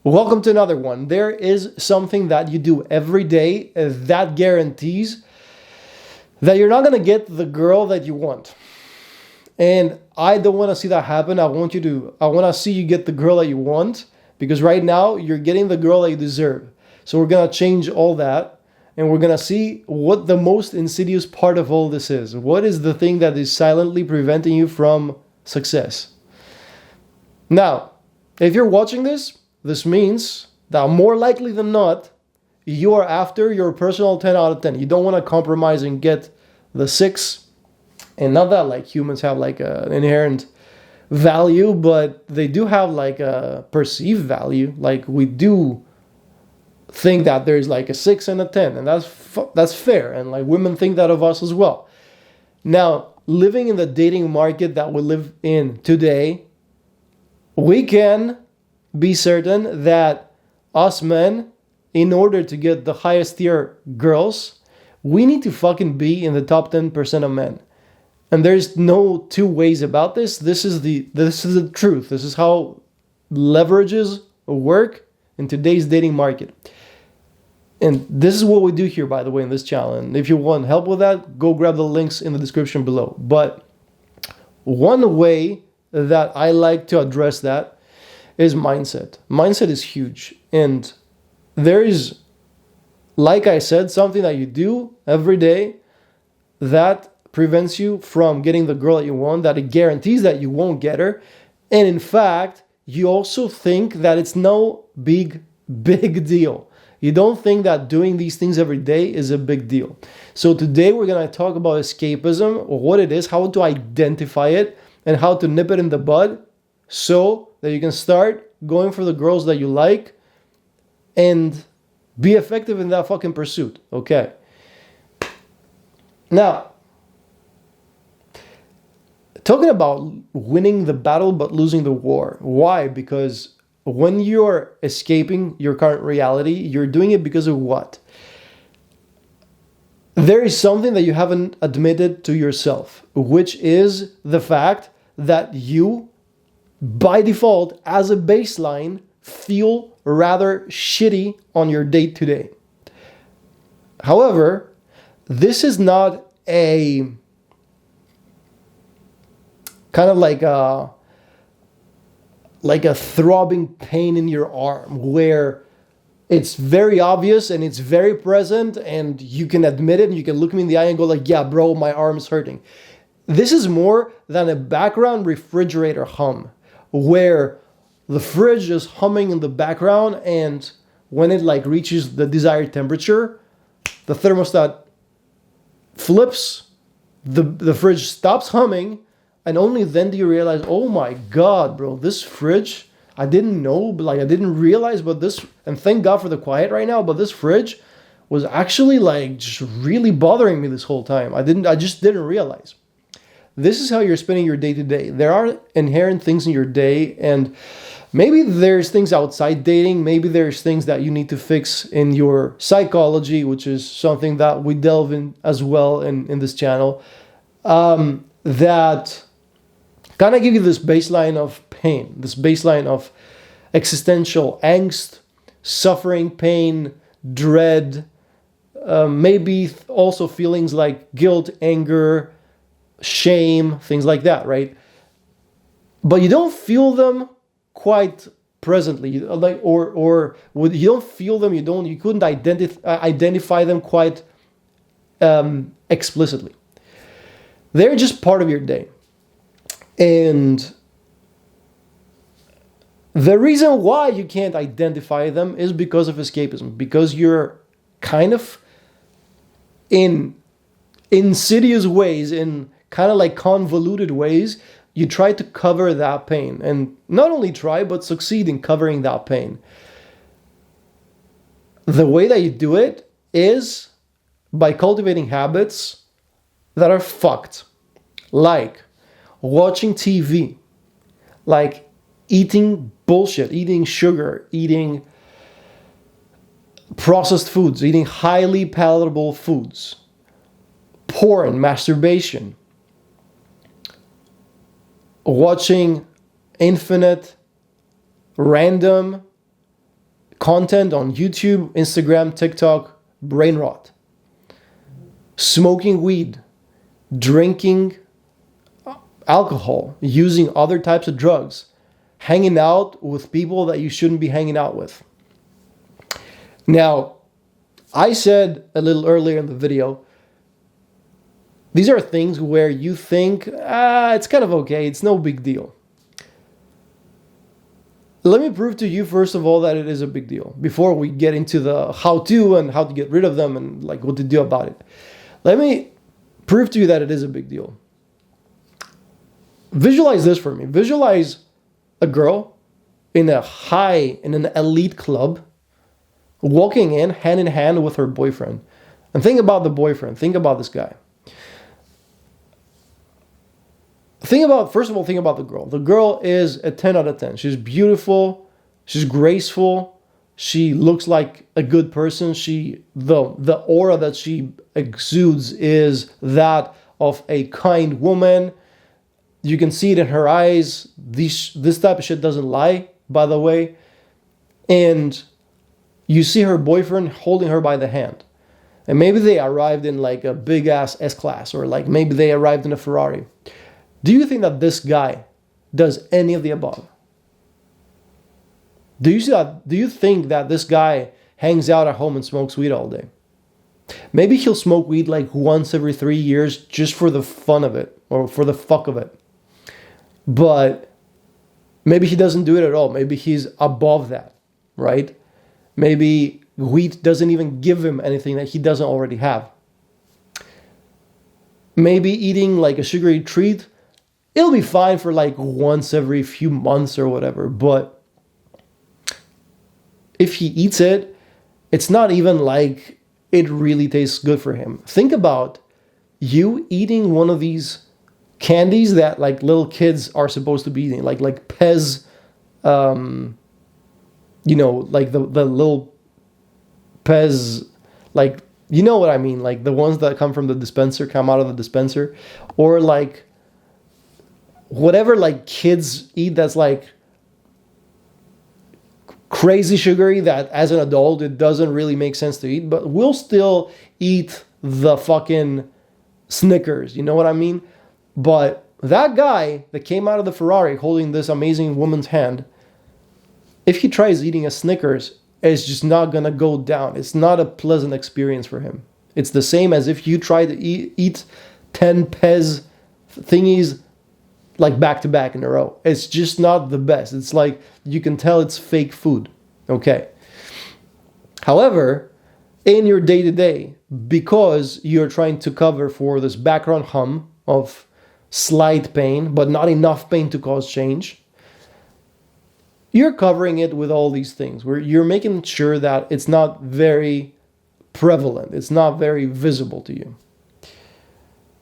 Welcome to another one. There is something that you do every day that guarantees that you're not going to get the girl that you want. And I don't want to see that happen. I want to see you get the girl that you want, because right now you're getting the girl that you deserve. So we're going to change all that, and we're going to see what the most insidious part of all this is. What is the thing that is silently preventing you from success? Now, if you're watching this means that more likely than not, you are after your personal 10 out of 10. You don't want to compromise and get the 6. And not that like humans have like an inherent value, but they do have like a perceived value. Like we do think that there's like a 6 and a 10, and that's fair. And like women think that of us as well. Now, living in the dating market that we live in today, we can be certain that us men, in order to get the highest tier girls, we need to fucking be in the top 10% of men. And there's no two ways about this. This is the truth. This is how leverages work in today's dating market. And this is what we do here, by the way, in this channel. And if you want help with that, go grab the links in the description below. But one way that I like to address that is mindset. Mindset is huge. And there is, like I said, something that you do every day that prevents you from getting the girl that you want, that it guarantees that you won't get her. And in fact, you also think that it's no big deal. You don't think that doing these things every day is a big deal. So today we're going to talk about escapism, or what it is, how to identify it, and how to nip it in the bud so that you can start going for the girls that you like and be effective in that fucking pursuit. Okay. Now, talking about winning the battle but losing the war. Why? Because when you're escaping your current reality, you're doing it because of what? There is something that you haven't admitted to yourself, which is the fact that you, by default, as a baseline, feel rather shitty on your day-to-day. However, this is not a kind of like a throbbing pain in your arm where it's very obvious and it's very present and you can admit it and you can look me in the eye and go like, yeah, bro, my arm's hurting. This is more than a background refrigerator hum, where the fridge is humming in the background, and when it like reaches the desired temperature, the thermostat flips, the fridge stops humming, and only then do you realize, oh my God, bro, this fridge, I didn't know, but like I didn't realize, but this, and thank God for the quiet right now, but this fridge was actually like just really bothering me this whole time. I just didn't realize. This is how you're spending your day to day. There are inherent things in your day, and maybe there's things outside dating. Maybe there's things that you need to fix in your psychology, which is something that we delve in as well in this channel, that kind of give you this baseline of pain, this baseline of existential angst, suffering, pain, dread, maybe also feelings like guilt, anger, shame, things like that, right? But you don't feel them quite presently, you don't feel them. You couldn't identify them quite explicitly. They're just part of your day, and the reason why you can't identify them is because of escapism, because you're kind of in insidious ways, in kind of like convoluted ways, you try to cover that pain, and not only try, but succeed in covering that pain. The way that you do it is by cultivating habits that are fucked, like watching TV, like eating bullshit, eating sugar, eating processed foods, eating highly palatable foods, porn, masturbation, watching infinite, random, content on YouTube, Instagram, TikTok, brain rot. Smoking weed, drinking alcohol, using other types of drugs, hanging out with people that you shouldn't be hanging out with. Now, I said a little earlier in the video, these are things where you think, it's kind of okay, it's no big deal. Let me prove to you, first of all, that it is a big deal before we get into the how-to and how to get rid of them and like what to do about it. Let me prove to you that it is a big deal. Visualize this for me. Visualize a girl in an elite club, walking in hand with her boyfriend. And think about the boyfriend. Think about this guy. First of all, think about the girl. The girl is a 10 out of 10. She's beautiful. She's graceful. She looks like a good person. The aura that she exudes is that of a kind woman. You can see it in her eyes. This type of shit doesn't lie, by the way. And you see her boyfriend holding her by the hand. And maybe they arrived in like a big ass S-Class, or like maybe they arrived in a Ferrari. Do you think that this guy does any of the above? Do you think that this guy hangs out at home and smokes weed all day? Maybe he'll smoke weed like once every 3 years just for the fun of it, or for the fuck of it. But maybe he doesn't do it at all. Maybe he's above that, right? Maybe weed doesn't even give him anything that he doesn't already have. Maybe eating like a sugary treat, it'll be fine for like once every few months or whatever. But if he eats it, it's not even like it really tastes good for him. Think about you eating one of these candies that like little kids are supposed to be eating, like Pez, like the little Pez, like, you know what I mean, like the ones that come out of the dispenser, or like whatever like kids eat that's like crazy sugary that as an adult it doesn't really make sense to eat, but we'll still eat the fucking Snickers, you know what I mean? But that guy that came out of the Ferrari holding this amazing woman's hand, if he tries eating a Snickers, it's just not gonna go down. It's not a pleasant experience for him. It's the same as if you try to eat 10 Pez thingies like back to back in a row. It's just not the best. It's like you can tell it's fake food. Okay. However, in your day-to-day, because you're trying to cover for this background hum of slight pain, but not enough pain to cause change, you're covering it with all these things where you're making sure that it's not very prevalent. It's not very visible to you.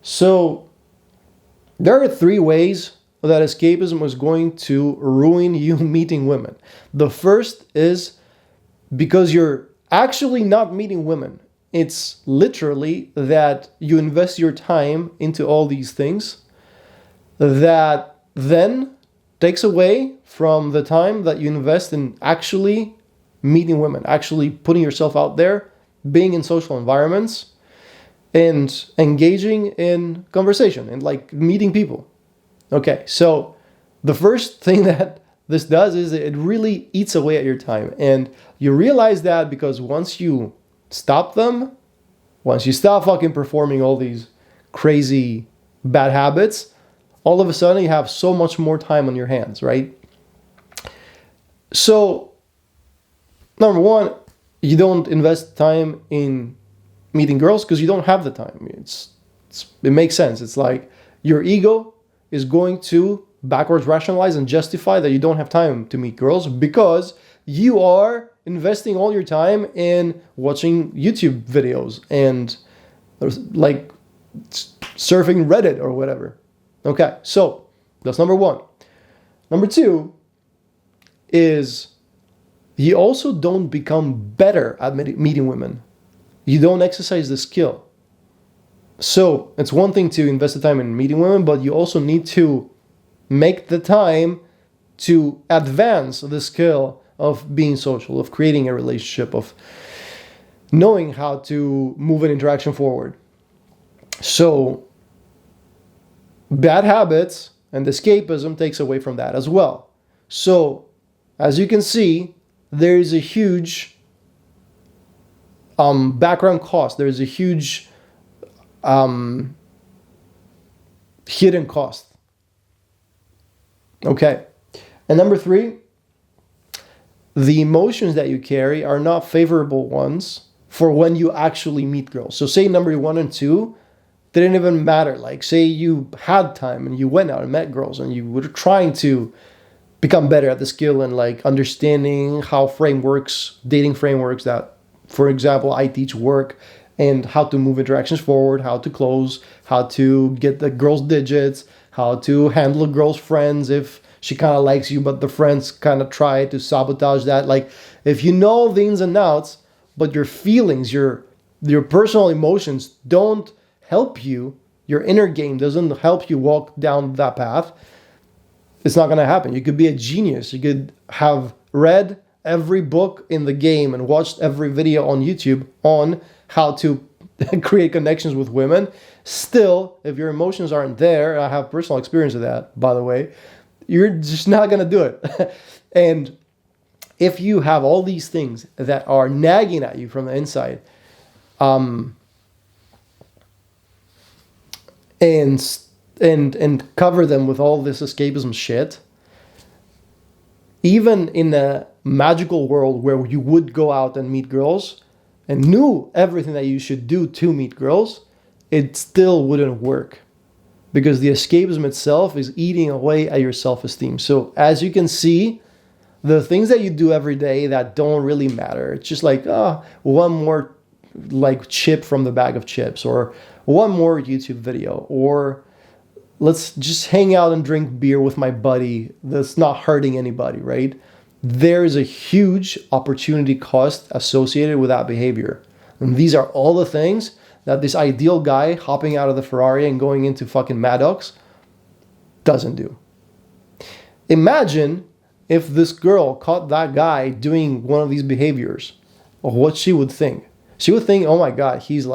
So there are 3 ways that escapism is going to ruin you meeting women. The first is because you're actually not meeting women. It's literally that you invest your time into all these things that then takes away from the time that you invest in actually meeting women, actually putting yourself out there, being in social environments, and engaging in conversation and like meeting people. Okay, so the first thing that this does is it really eats away at your time. And you realize that because once you stop them, once you stop fucking performing all these crazy bad habits, all of a sudden you have so much more time on your hands, right? So, number one, you don't invest time in meeting girls because you don't have the time. It makes sense. It's like your ego is going to backwards rationalize and justify that you don't have time to meet girls because you are investing all your time in watching YouTube videos and like surfing Reddit or whatever. Okay, so that's number one. Number two is you also don't become better at meeting women. You don't exercise the skill. So it's one thing to invest the time in meeting women, but you also need to make the time to advance the skill of being social, of creating a relationship, of knowing how to move an interaction forward. So bad habits and escapism takes away from that as well. So as you can see, there is a huge background cost. There is a huge hidden cost. Okay. And number 3, the emotions that you carry are not favorable ones for when you actually meet girls. So say number 1 and 2 didn't even matter. Like say you had time and you went out and met girls and you were trying to become better at the skill and like understanding how dating frameworks that, for example, I teach work, and how to move interactions forward, how to close, how to get the girl's digits, how to handle a girl's friends if she kind of likes you, but the friends kind of try to sabotage that. Like if you know the ins and outs, but your feelings, your personal emotions don't help you, your inner game doesn't help you walk down that path, it's not going to happen. You could be a genius. You could have read every book in the game and watched every video on YouTube on how to create connections with women. Still, if your emotions aren't there, I have personal experience of that, by the way, you're just not going to do it. And if you have all these things that are nagging at you from the inside, and cover them with all this escapism shit, even in a magical world where you would go out and meet girls and knew everything that you should do to meet girls, it still wouldn't work, because the escapism itself is eating away at your self-esteem. So as you can see, the things that you do every day that don't really matter, it's just like, one more like chip from the bag of chips, or one more YouTube video, or let's just hang out and drink beer with my buddy that's not hurting anybody, right? There is a huge opportunity cost associated with that behavior. And these are all the things that this ideal guy hopping out of the Ferrari and going into fucking Maddox doesn't do. Imagine if this girl caught that guy doing one of these behaviors, or what she would think. She would think, oh my God, he's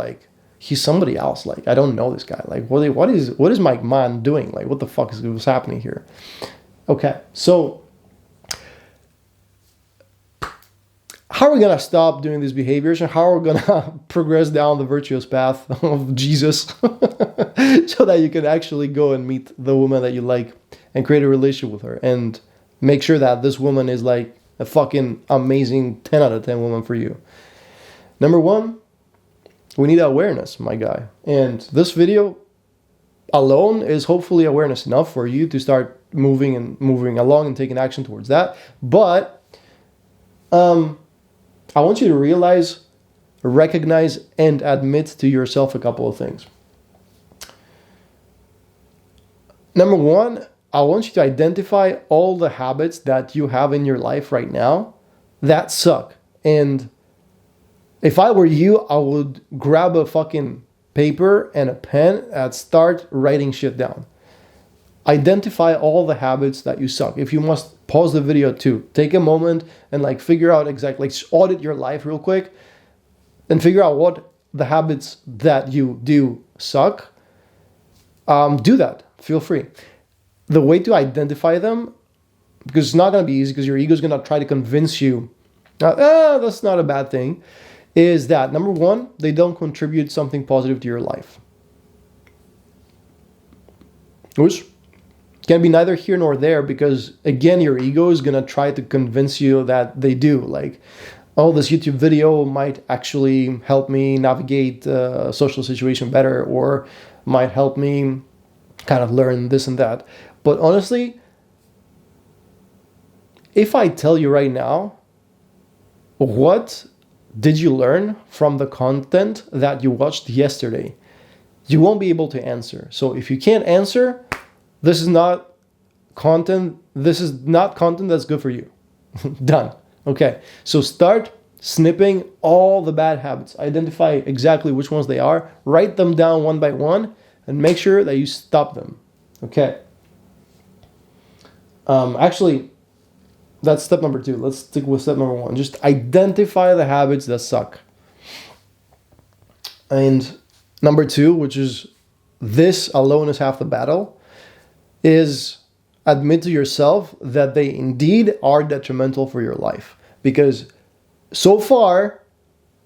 somebody else. Like, I don't know this guy. Like, what is my man doing? Like, what the fuck is happening here? Okay, so how are we going to stop doing these behaviors, and how are we going to progress down the virtuous path of Jesus so that you can actually go and meet the woman that you like and create a relationship with her and make sure that this woman is like a fucking amazing 10 out of 10 woman for you? Number 1, we need awareness, my guy. And this video alone is hopefully awareness enough for you to start moving along and taking action towards that. But I want you to realize, recognize, and admit to yourself a couple of things. Number 1, I want you to identify all the habits that you have in your life right now that suck. And if I were you, I would grab a fucking paper and a pen and start writing shit down. Identify all the habits that you suck. If you must, pause the video too. Take a moment and like figure out exactly, like audit your life real quick and figure out what the habits that you do suck. Do that. Feel free. The way to identify them, because it's not going to be easy, because your ego is going to try to convince you, that's not a bad thing, is that number 1, they don't contribute something positive to your life. Which can be neither here nor there, because again, your ego is going to try to convince you that they do. Like, oh, this YouTube video might actually help me navigate a social situation better, or might help me kind of learn this and that. But honestly, if I tell you right now, what did you learn from the content that you watched yesterday, you won't be able to answer. So if you can't answer, this is not content that's good for you. Done. Okay, so start snipping all the bad habits. Identify exactly which ones they are, write them down one by one, and make sure that you stop them. Okay. Actually, That's step number 2. Let's stick with step number 1. Just identify the habits that suck. And number 2, which is this alone is half the battle, is admit to yourself that they indeed are detrimental for your life. Because so far,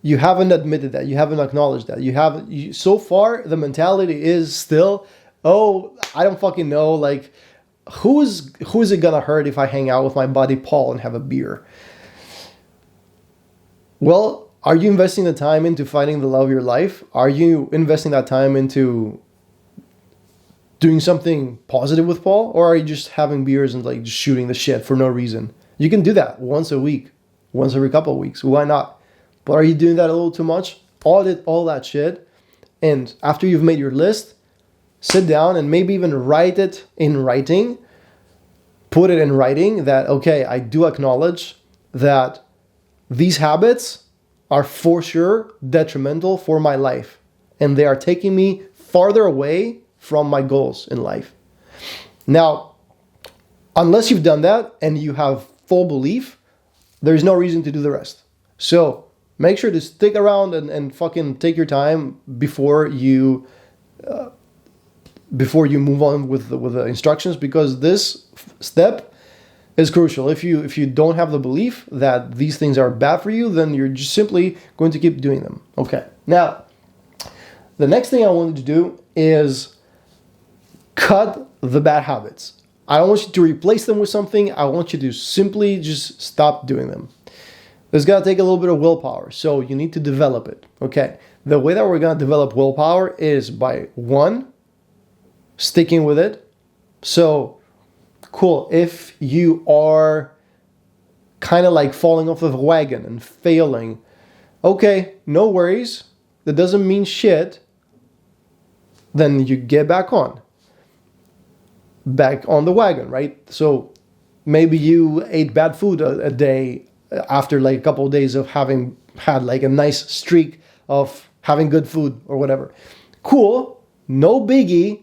you haven't admitted that. You haven't acknowledged that. So far, the mentality is still, oh, I don't fucking know, like, who is it gonna hurt if I hang out with my buddy Paul and have a beer? Well, are you investing the time into finding the love of your life? Are you investing that time into doing something positive with Paul? Or are you just having beers and like just shooting the shit for no reason? You can do that once a week, once every couple of weeks. Why not? But are you doing that a little too much? Audit all that shit. And after you've made your list, sit down and maybe even write it in writing. Put it in writing that, okay, I do acknowledge that these habits are for sure detrimental for my life. And they are taking me farther away from my goals in life. Now, unless you've done that and you have full belief, there's no reason to do the rest. So make sure to stick around and fucking take your time before you move on with the instructions, because this step is crucial. If you don't have the belief that these things are bad for you, then you're just simply going to keep doing them. Okay. Now, the next thing I wanted to do is cut the bad habits. I don't want you to replace them with something. I want you to simply just stop doing them. It's got to take a little bit of willpower, so you need to develop it. Okay. The way that we're going to develop willpower is by 1, sticking with it. So, cool. If you are kind of like falling off of a wagon and failing, okay, no worries. That doesn't mean shit. Then you get back on the wagon, right? So maybe you ate bad food a day after like a couple of days of having had like a nice streak of having good food or whatever. Cool. No biggie.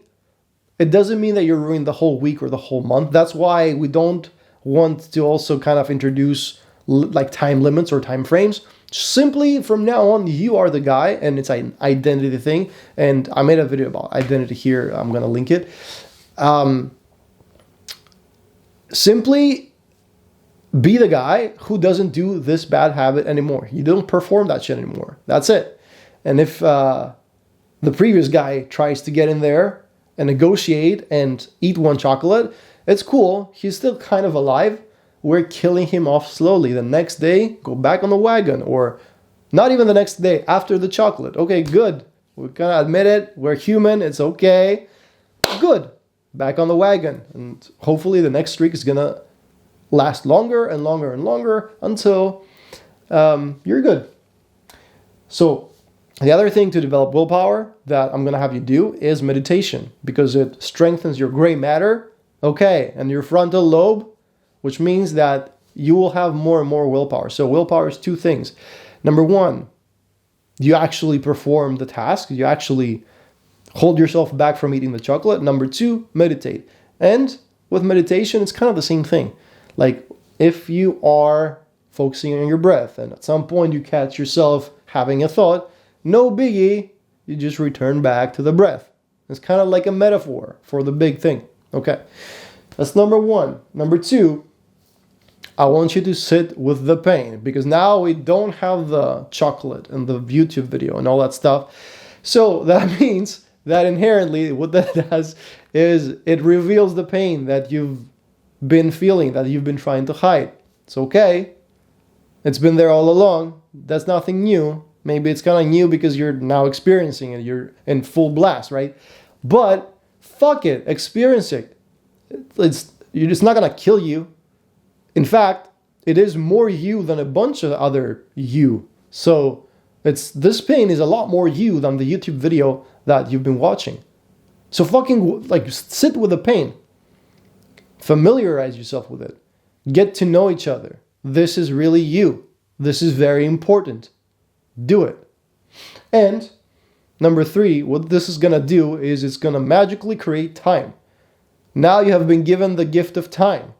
It doesn't mean that you're ruining the whole week or the whole month. That's why we don't want to also kind of introduce like time limits or time frames. Simply from now on, you are the guy, and it's an identity thing. And I made a video about identity here. I'm going to link it. Simply be the guy who doesn't do this bad habit anymore. You don't perform that shit anymore. That's it. And if the previous guy tries to get in there and negotiate and eat one chocolate, it's cool. He's still kind of alive. We're killing him off slowly. The next day, go back on the wagon, or not even the next day, after the chocolate. Okay, good. We're gonna admit it. We're human. It's okay. Good. Back on the wagon. And hopefully the next streak is gonna last longer and longer and longer until you're good. So the other thing to develop willpower that I'm gonna have you do is meditation, because it strengthens your gray matter, okay, and your frontal lobe, which means that you will have more and more willpower. So willpower is 2 things. Number 1, you actually perform the task. You actually hold yourself back from eating the chocolate. Number 2, meditate. And with meditation, it's kind of the same thing. Like if you are focusing on your breath and at some point you catch yourself having a thought, no biggie, you just return back to the breath. It's kind of like a metaphor for the big thing. Okay, that's number 1. Number 2, I want you to sit with the pain, because now we don't have the chocolate and the YouTube video and all that stuff. So that means that inherently what that does is it reveals the pain that you've been feeling, that you've been trying to hide. It's okay. It's been there all along. That's nothing new. Maybe it's kind of new because you're now experiencing it. You're in full blast, right? But fuck it. Experience it. It's not going to kill you. In fact, it is more you than a bunch of other you. So this pain is a lot more you than the YouTube video that you've been watching. So fucking like sit with the pain. Familiarize yourself with it. Get to know each other. This is really you. This is very important. Do it. And number 3, what this is going to do is it's going to magically create time. Now you have been given the gift of time.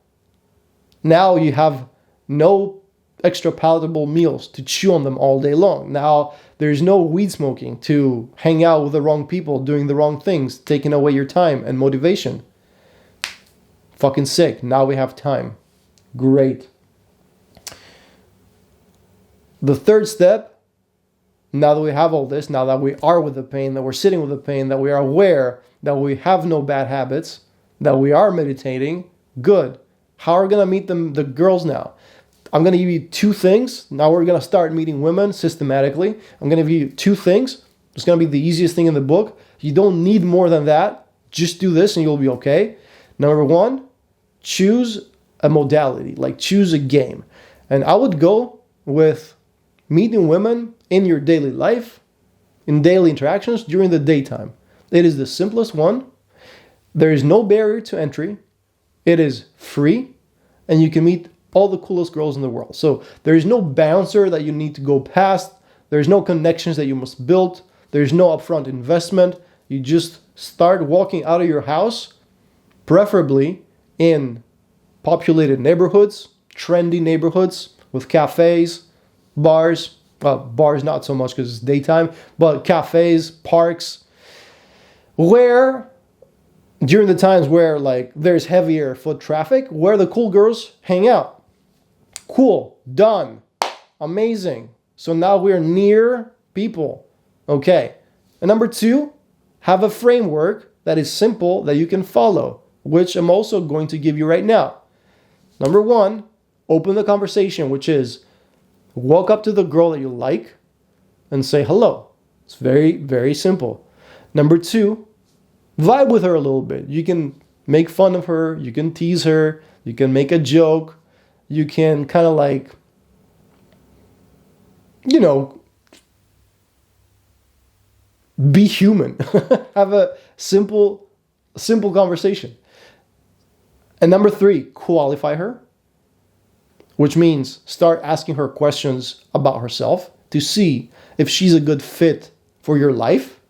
Now you have no extra palatable meals to chew on them all day long. Now there's no weed smoking to hang out with the wrong people, doing the wrong things, taking away your time and motivation. Fucking sick. Now we have time. Great. The third step, now that we have all this, now that we are with the pain, that we're sitting with the pain, that we are aware that we have no bad habits, that we are meditating, good. How are we going to meet the girls now? I'm going to give you 2 things. Now we're going to start meeting women systematically. I'm going to give you 2 things. It's going to be the easiest thing in the book. You don't need more than that. Just do this and you'll be okay. Number 1, choose a modality, like choose a game. And I would go with meeting women in your daily life, in daily interactions during the daytime. It is the simplest one. There is no barrier to entry. It is free, and you can meet all the coolest girls in the world. So there is no bouncer that you need to go past. There's no connections that you must build. There's no upfront investment. You just start walking out of your house, preferably in populated neighborhoods, trendy neighborhoods with cafes, bars. Well, bars not so much because it's daytime, but cafes, parks, where during the times where like there's heavier foot traffic, where the cool girls hang out. Cool, done, amazing. So now we're near people. Okay. And number 2, have a framework that is simple that you can follow, which I'm also going to give you right now. Number 1, open the conversation, which is walk up to the girl that you like and say hello. It's very, very simple. Number 2, vibe with her a little bit. You can make fun of her. You can tease her. You can make a joke. You can kind of like, be human. Have a simple conversation. And number 3, qualify her, which means start asking her questions about herself to see if she's a good fit for your life.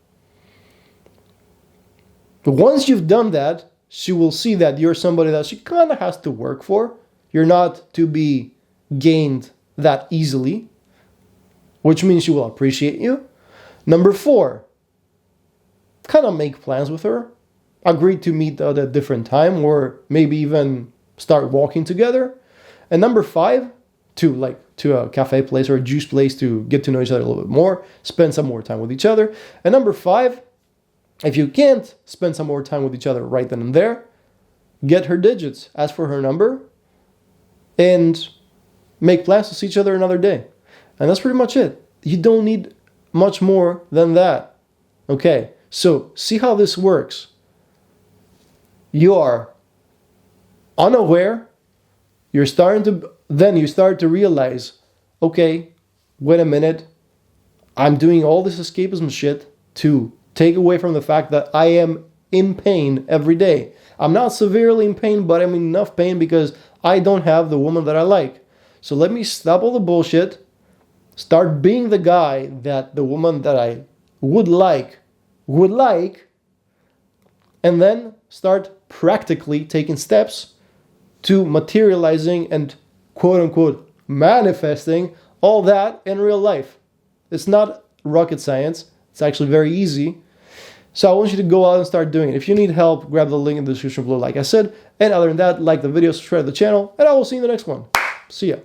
But once you've done that, she will see that you're somebody that she kind of has to work for. You're not to be gained that easily, which means she will appreciate you. Number 4, kind of make plans with her. Agree to meet at a different time or maybe even start walking together. And number 5, to a cafe place or a juice place to get to know each other a little bit more, spend some more time with each other. And number 5, if you can't spend some more time with each other right then and there, get her digits, ask for her number, and make plans to see each other another day. And that's pretty much it. You don't need much more than that. Okay, so see how this works. You are unaware. You start to realize, okay, wait a minute. I'm doing all this escapism shit to take away from the fact that I am in pain every day. I'm not severely in pain, but I'm in enough pain because I don't have the woman that I like. So let me stop all the bullshit, start being the guy that the woman that I would like, and then start practically taking steps to materializing and quote-unquote manifesting all that in real life. It's not rocket science. It's actually very easy. So I want you to go out and start doing it. If you need help, grab the link in the description below, like I said. And other than that, like the video, subscribe to the channel, and I will see you in the next one. See ya.